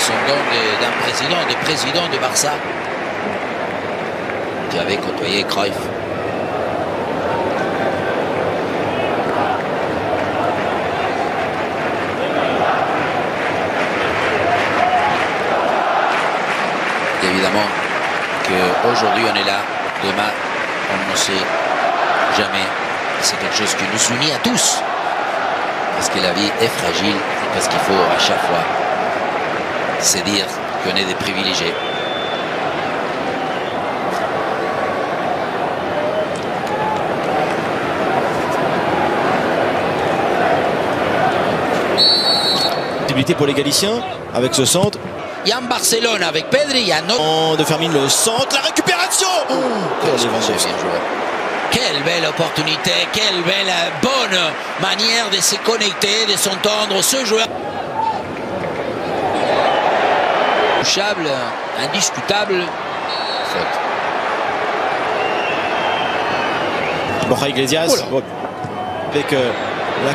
son don des présidents de Barça qui avait côtoyé Cruyff. Évidemment qu'aujourd'hui on est là, demain on ne sait jamais. C'est quelque chose qui nous unit à tous. Parce que la vie est fragile et parce qu'il faut à chaque fois se dire qu'on est des privilégiés. Possibilité pour les Galiciens avec ce centre. Il y a en Barcelone avec Pedri, il y a de Fermin le centre, la récupération. Quelle belle opportunité, quelle belle bonne manière de se connecter, de s'entendre ce joueur. Touchable, indiscutable. Faute. Borja Iglesias avec la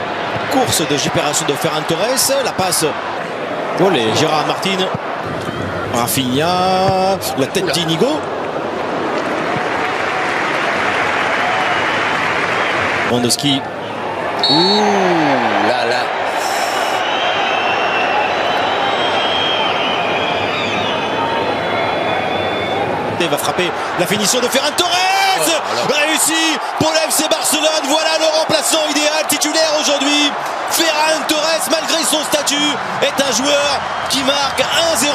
course de récupération de Ferran Torres, la passe et Gérard Martin, Rafinha, la tête d'Inigo. Lewandowski. Ouh là là. Il va frapper la finition de Ferran Torres. Réussi pour l'FC Barcelone. Voilà le remplaçant idéal titulaire aujourd'hui. Ferran Torres, malgré son statut, est un joueur qui marque 1-0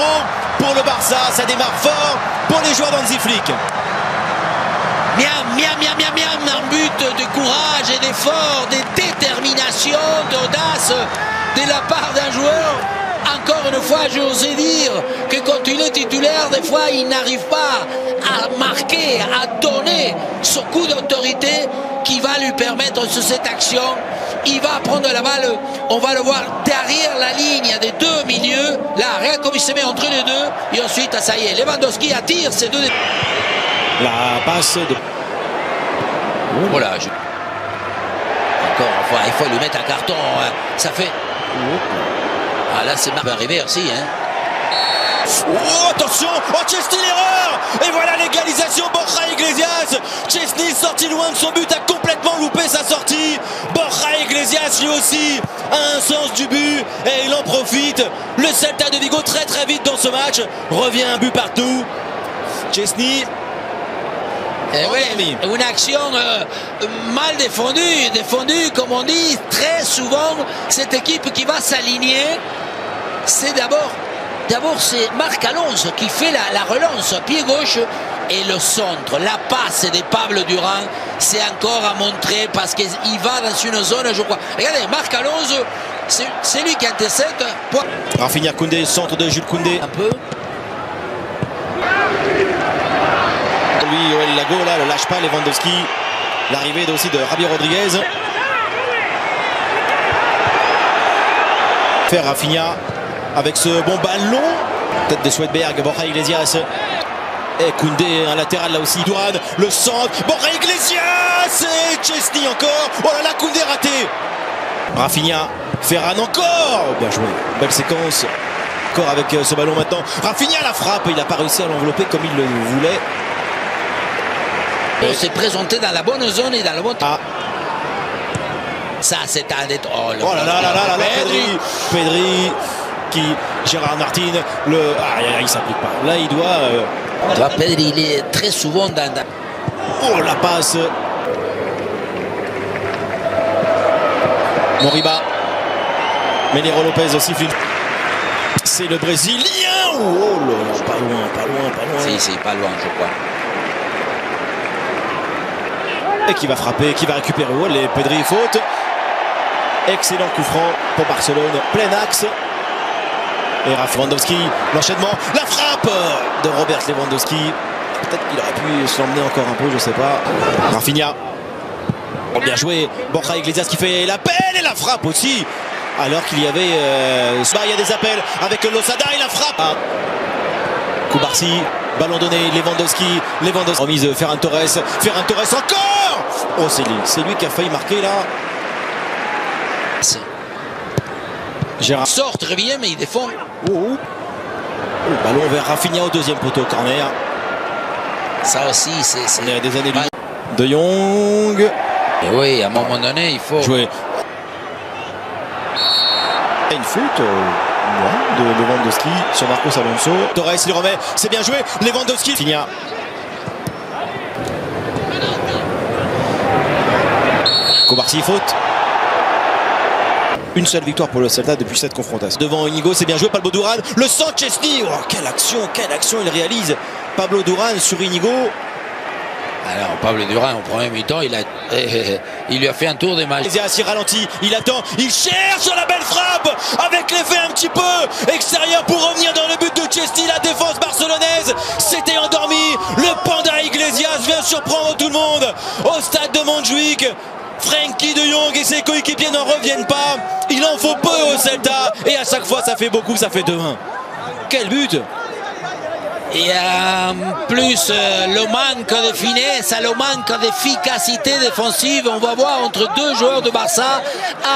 pour le Barça. Ça démarre fort pour les joueurs d'Hansi Flick. Un but de courage et d'effort, de détermination, d'audace de la part d'un joueur. Encore une fois, j'osais dire que quand il est titulaire, des fois, il n'arrive pas à marquer, à donner ce coup d'autorité qui va lui permettre sur cette action. Il va prendre la balle, on va le voir derrière la ligne des deux milieux. Là, rien comme il se met entre les deux. Et ensuite, ça y est, Lewandowski attire ces deux. La passe de... Voilà. Encore une fois, il faut lui mettre un carton. Ça fait... Ah là, c'est peut arriver aussi. Oh, attention! Oh, Chesney, l'erreur! Et voilà l'égalisation, Borja Iglesias. Chesney, sorti loin de son but, a complètement loupé sa sortie. Borja Iglesias, lui aussi, a un sens du but et il en profite. Le Celta de Vigo, très très vite dans ce match, revient un but partout. Chesney. Oui, une action mal défendue, comme on dit. Très souvent, cette équipe qui va s'aligner, c'est d'abord c'est Marc Alonso qui fait la relance pied gauche et le centre, la passe de Pablo Durán, c'est encore à montrer parce qu'il va dans une zone, je crois. Regardez, Marc Alonso, c'est lui qui intercepte. Rafinha Koundé, centre de Jules Koundé. Un peu. Lui, Joël Lago, là, le lâche pas, Lewandowski. L'arrivée aussi de Javier Rodriguez. Faire Rafinha avec ce bon ballon. Tête de Swedberg, Borja Iglesias. Et Koundé, un latéral là aussi. Durán, le centre. Borja Iglesias et Chesney encore. Oh là là, Koundé raté. Rafinha, Ferran encore. Bien joué, belle séquence. Encore avec ce ballon maintenant. Rafinha la frappe, il n'a pas réussi à l'envelopper comme il le voulait. On s'est présenté dans la bonne zone et dans le bon temps. Ça, c'est un des... Oh là là, Pedri qui... Gérard Martin, il s'applique pas. Là, il doit... Pedri, il est très souvent dans... Oh, la passe. Moriba. Menero Lopez aussi. C'est le Brésilien. Oh là, pas loin. Si, c'est pas loin, je crois. Et qui va frapper, qui va récupérer. Oh, les Pedri, faute. Excellent coup franc pour Barcelone, plein axe. Et Lewandowski, l'enchaînement, la frappe de Robert Lewandowski. Peut-être qu'il aurait pu se l'emmener encore un peu, je sais pas. Rafinha. Oh, bien joué. Borja Iglesias qui fait l'appel et la frappe aussi. Alors qu'il y avait... il y a des appels avec Losada et la frappe. Koubarsi, ballon donné, Lewandowski. Remise de Ferran Torres. Ferran Torres encore. Oh, c'est lui qui a failli marquer là. Gérard sort très bien, mais il défend. Ballon vers Rafinha au deuxième poteau, corner. Ça aussi, c'est... On est à des années de Jong. Et oui, à un moment donné, il faut jouer. Et une faute de Lewandowski sur Marcos Alonso. Torres il remet, c'est bien joué. Lewandowski. Rafinha. Kobarsi, faute. Une seule victoire pour le Celta depuis cette confrontation. Devant Inigo, c'est bien joué. Pablo Duran, le sang de Chesney. Oh, quelle action il réalise. Pablo Duran sur Inigo. Alors Pablo Duran au premier mi-temps, il lui a fait un tour des matchs. Iglesias il ralentit, il attend, il cherche la belle frappe avec l'effet un petit peu extérieur pour revenir dans le but de Chesney. La défense barcelonaise s'était endormie. Le panda Iglesias vient surprendre tout le monde au stade de Montjuic. Frenkie de Jong et ses coéquipiers n'en reviennent pas. Il en faut peu au Celta et à chaque fois ça fait beaucoup, ça fait 2-1. Quel but! Et en plus, le manque de finesse, le manque d'efficacité défensive, on va voir entre deux joueurs de Barça,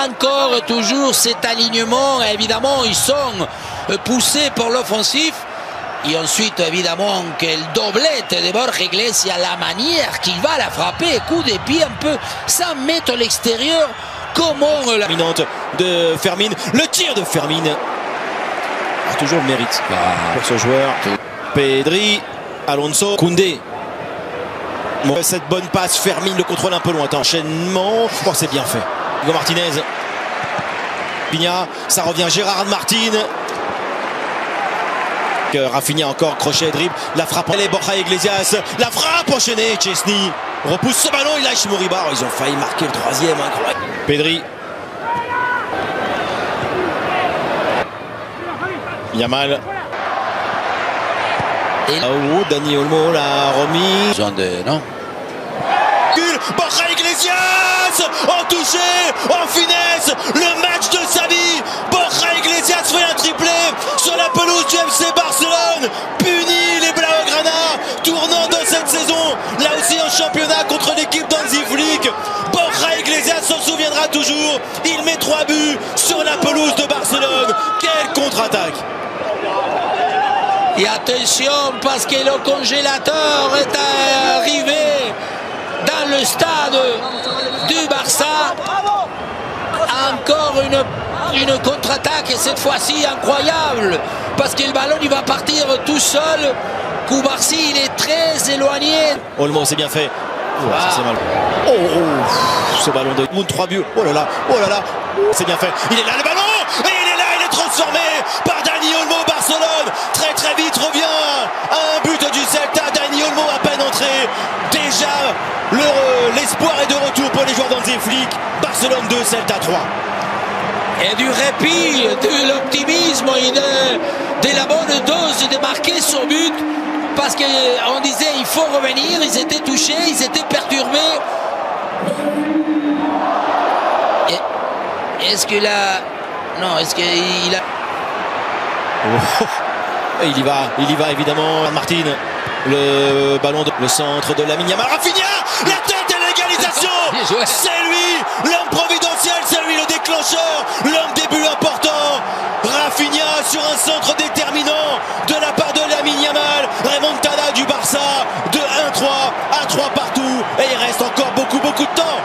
encore toujours cet alignement. Évidemment, ils sont poussés par l'offensif. Et ensuite, évidemment, quelle doublette de Borja Iglesias, la manière qu'il va la frapper, coup de pied un peu, sans mettre à l'extérieur. Comment la dominante de Fermin, le tir de Fermin a toujours le mérite pour ce joueur. Pedri, Alonso, Koundé. Cette bonne passe, Fermin le contrôle un peu lointain. Enchaînement, oh, c'est bien fait. Hugo Martinez, Rafinha, ça revient Gérard Martin. Rafinha encore, crochet, dribble, la frappe. Elle est Borja Iglesias, la frappe enchaînée, Chesney repousse ce ballon, il lâche Moriba. Oh, ils ont failli marquer le troisième, incroyable. Pedri. Yamal. Oh, Dani Olmo l'a remis. Non. Borja Iglesias en touché, en finesse, le match de sa vie. Borja Iglesias fait un triplé sur la pelouse du FC Barcelone. Puni les Blaugrana, tournant dans cette saison, là aussi en championnat contre l'équipe d'Hansi Flick. Borja Iglesias s'en souviendra toujours. Il met 3 buts sur la pelouse de Barcelone. Quelle contre-attaque! Et attention parce que le congélateur est arrivé dans le stade du Barça. Encore une contre-attaque et cette fois-ci incroyable parce que le ballon il va partir tout seul. Kobarsi il est très éloigné. Olmo c'est bien fait. Ça c'est mal. Ce ballon de Moon, 3 buts. Oh là là, c'est bien fait. Il est là le ballon et il est transformé par Dani Olmo. Barcelone très vite revient à un but du Celta. Dani Olmo à peine entré. Déjà l'espoir est de retour pour les joueurs d'Hansi Flick. Barcelone 2, Celta 3. Et du répit, de l'optimisme et de la bonne dose de marquer son but. Parce qu'on disait il faut revenir, ils étaient touchés, ils étaient perturbés. Est-ce qu'il a... Non, est-ce qu'il a... Il y va évidemment. Martin, le ballon le centre de Lamine Yamal. Rafinha, la tête et l'égalisation. C'est lui, l'homme providentiel, c'est lui le déclencheur, l'homme des buts importants. Rafinha sur un centre déterminant de la part de Lamine Yamal. Remontada du Barça de 1-3 à 3 partout. Et il reste encore beaucoup de temps.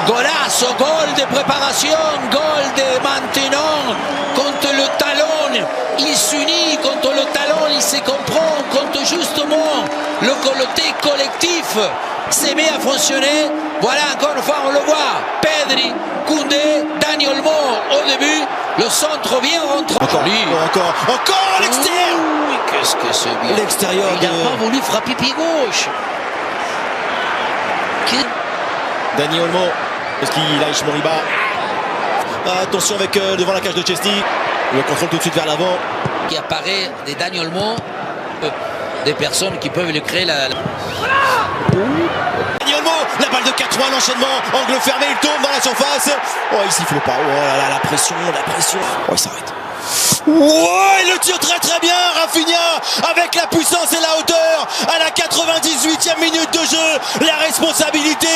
Golazo, gol de préparation, gol de maintenant contre le talon, il s'unit contre le talon, il se comprend contre justement le côté collectif se met à fonctionner. Voilà encore une fois on le voit, Pedri, Koundé, Dani Olmo au début, le centre vient rentrer. Encore l'extérieur. Oui, qu'est-ce que c'est bien. L'extérieur. Il n'a pas voulu frapper pied gauche. Dani Olmo. Qui lâche Moriba. Attention avec devant la cage de Chesney. Le contrôle tout de suite vers l'avant. Qui apparaît des Dani Olmo. Des personnes qui peuvent lui créer la... Dani Olmo, la balle de 4-3, l'enchaînement, angle fermé, il tombe dans la surface. Oh, il siffle pas. Oh là là, la pression. Oh, il s'arrête. Oh, il le tire très bien, Rafinha, avec la puissance et la hauteur, à la 98e minute de jeu, la responsabilité,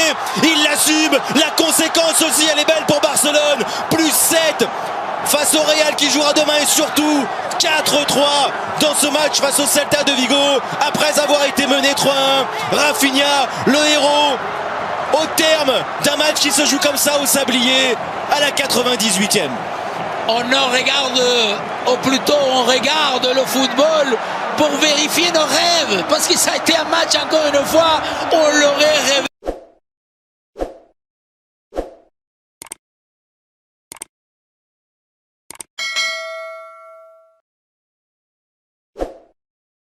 il l'assume, la conséquence aussi, elle est belle pour Barcelone, +7 face au Real qui jouera demain et surtout 4-3 dans ce match face au Celta de Vigo après avoir été mené 3-1. Rafinha, le héros, au terme d'un match qui se joue comme ça au Sablier à la 98e. On en regarde, ou plutôt on regarde le football pour vérifier nos rêves, parce que ça a été un match, encore une fois, on l'aurait rêvé.